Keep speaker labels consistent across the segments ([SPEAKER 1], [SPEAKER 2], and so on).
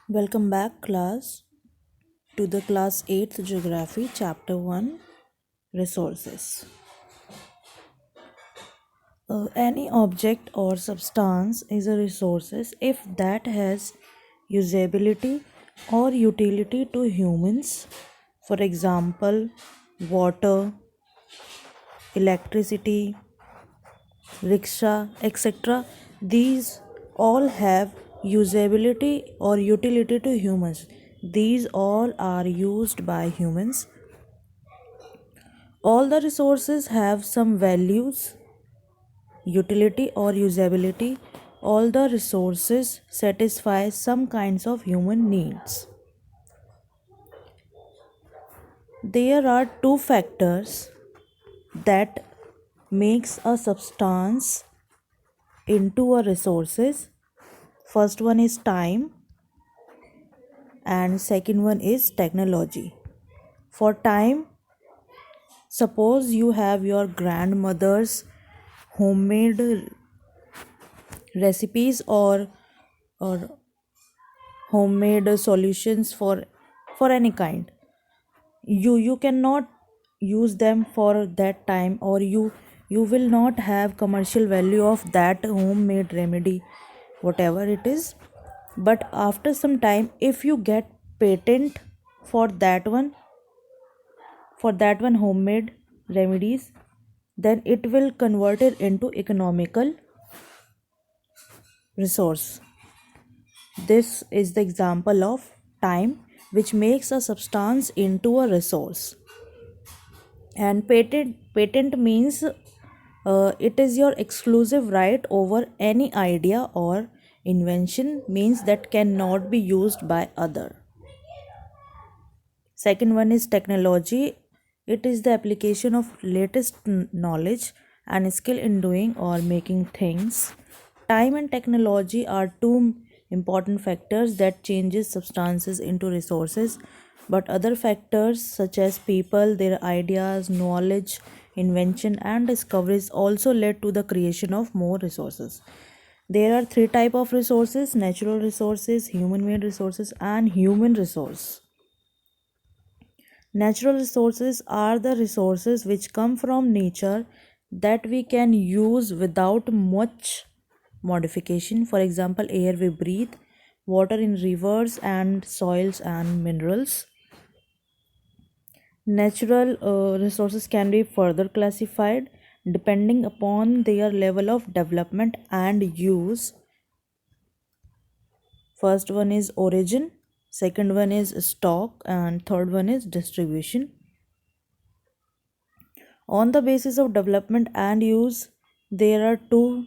[SPEAKER 1] Welcome back, class, to the class 8th Geography, Chapter 1 Resources. Any object or substance is a resource if that has usability or utility to humans. For example, water, electricity, rickshaw, etc. These all have usability or utility to humans. These all are used by humans. All the resources have some values, utility or usability. All the resources satisfy some kinds of human needs. There are two factors that makes a substance into a resources. First one is time and second one is technology. For time, suppose you have your grandmother's homemade recipes or homemade solutions for any kind. You cannot use them for that time, or you will not have commercial value of that homemade remedy, whatever it is. But after some time, if you get patent for that one homemade remedies, then it will convert it into economical resource. This is the example of time, which makes a substance into a resource. And patent means it is your exclusive right over any idea or invention, means that cannot be used by other. Second one is technology. It is the application of latest knowledge and skill in doing or making things. Time and technology are two important factors that changes substances into resources, but other factors such as people, their ideas, knowledge, invention and discoveries also led to the creation of more resources. There are three type of resources: natural resources, human made resources and human resource. Natural resources are the resources which come from nature that we can use without much modification. For example, air we breathe, water in rivers, and soils and minerals. Natural resources can be further classified depending upon their level of development and use. First one is origin, second one is stock, and third one is distribution. On the basis of development and use, there are two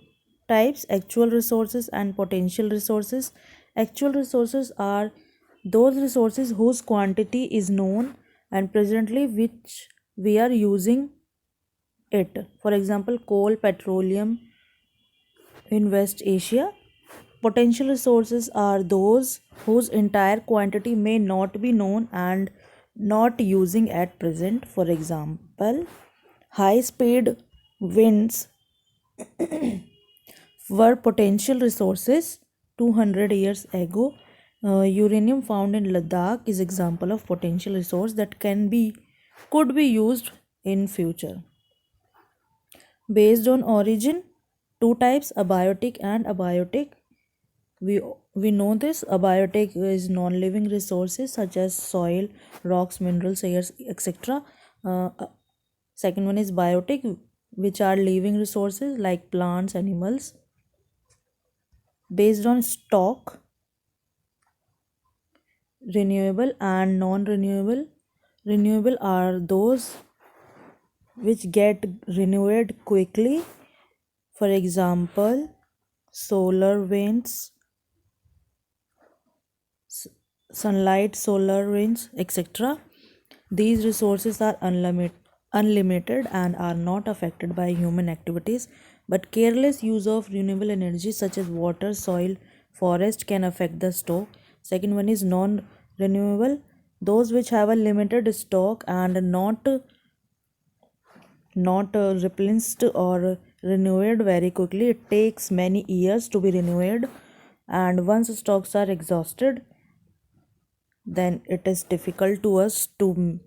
[SPEAKER 1] types: actual resources and potential resources. Actual resources are those resources whose quantity is known and presently which we are using it. For example, coal, petroleum in West Asia. Potential resources are those whose entire quantity may not be known and not using at present. For example, high speed winds were potential resources 200 years ago. Uranium found in Ladakh is example of potential resource that could be used in future. Based on origin, two types: abiotic and abiotic. we we know this. Abiotic is non-living resources such as soil, rocks, minerals, air, etc. Second one is biotic, which are living resources like plants, animals. Based on stock, renewable and non-renewable. Renewable are those which get renewed quickly. For example, solar winds, sunlight, solar winds, etc. These resources are unlimited and are not affected by human activities, but careless use of renewable energy such as water, soil, forest can affect the stock. Second one is non renewable, those which have a limited stock and not replenished or renewed very quickly. It takes many years to be renewed, and once stocks are exhausted, then it is difficult to us to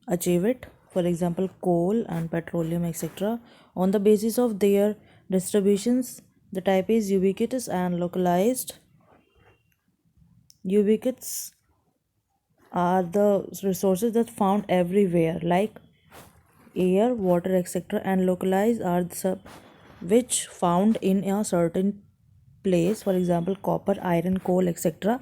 [SPEAKER 1] achieve it. For example, coal and petroleum, etc. On the basis of their distributions, the type is ubiquitous and localized. Ubiquitous are the resources that found everywhere, like air, water, etc., and localized are the which found in a certain place, for example, copper, iron, coal, etc.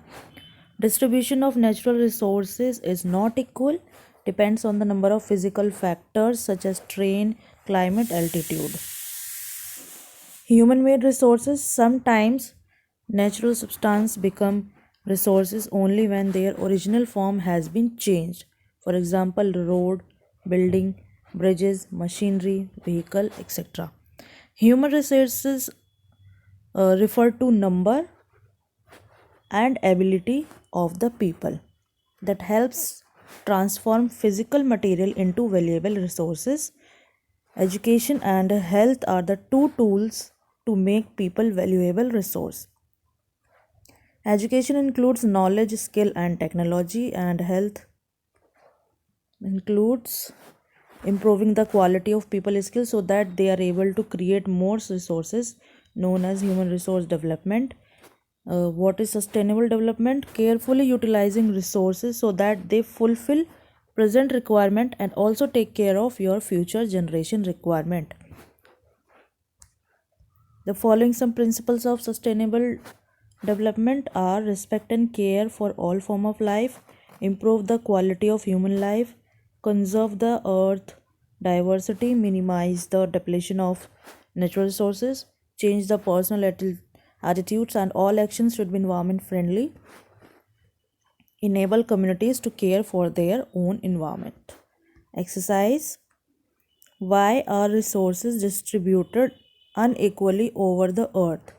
[SPEAKER 1] Distribution of natural resources is not equal, depends on the number of physical factors such as terrain, climate, altitude. Human made resources, sometimes natural substance become resources only when their original form has been changed. For example, road, building, bridges, machinery, vehicle, etc. Human resources refer to number and ability of the people that helps transform physical material into valuable resources. Education and health are the two tools to make people valuable resource. Education includes knowledge, skill and technology, and health includes improving the quality of people skills so that they are able to create more resources, known as human resource development. What is sustainable development? Carefully utilizing resources so that they fulfill present requirement and also take care of your future generation requirement. The following some principles of sustainable development are: respect and care for all form of life, improve the quality of human life, conserve the earth diversity, minimize the depletion of natural resources, change the personal attitudes, and all actions should be environment friendly, enable communities to care for their own environment. Exercise: why are resources distributed unequally over the earth?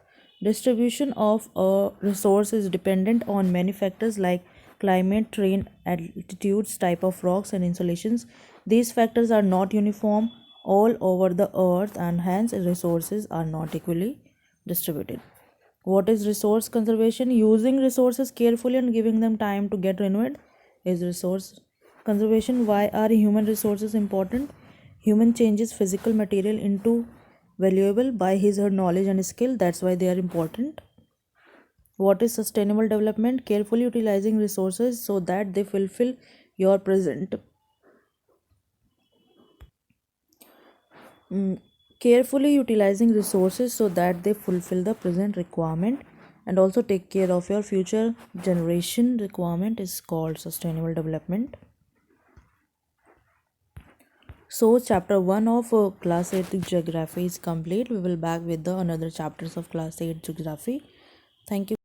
[SPEAKER 1] Distribution of a resource is dependent on many factors like climate, terrain, altitudes, type of rocks, and insulations. These factors are not uniform all over the earth, and hence resources are not equally distributed. What is resource conservation? Using resources carefully and giving them time to get renewed is resource conservation. Why are human resources important? Human changes physical material into valuable by his or her knowledge and skill. That's why they are important. What is sustainable development? Carefully utilizing resources so that they fulfill your present. Mm, Carefully utilizing resources so that they fulfill the present requirement and also take care of your future generation requirement is called sustainable development. So chapter 1 of class 8 geography is complete. We will back with the another chapters of class 8 geography. Thank you.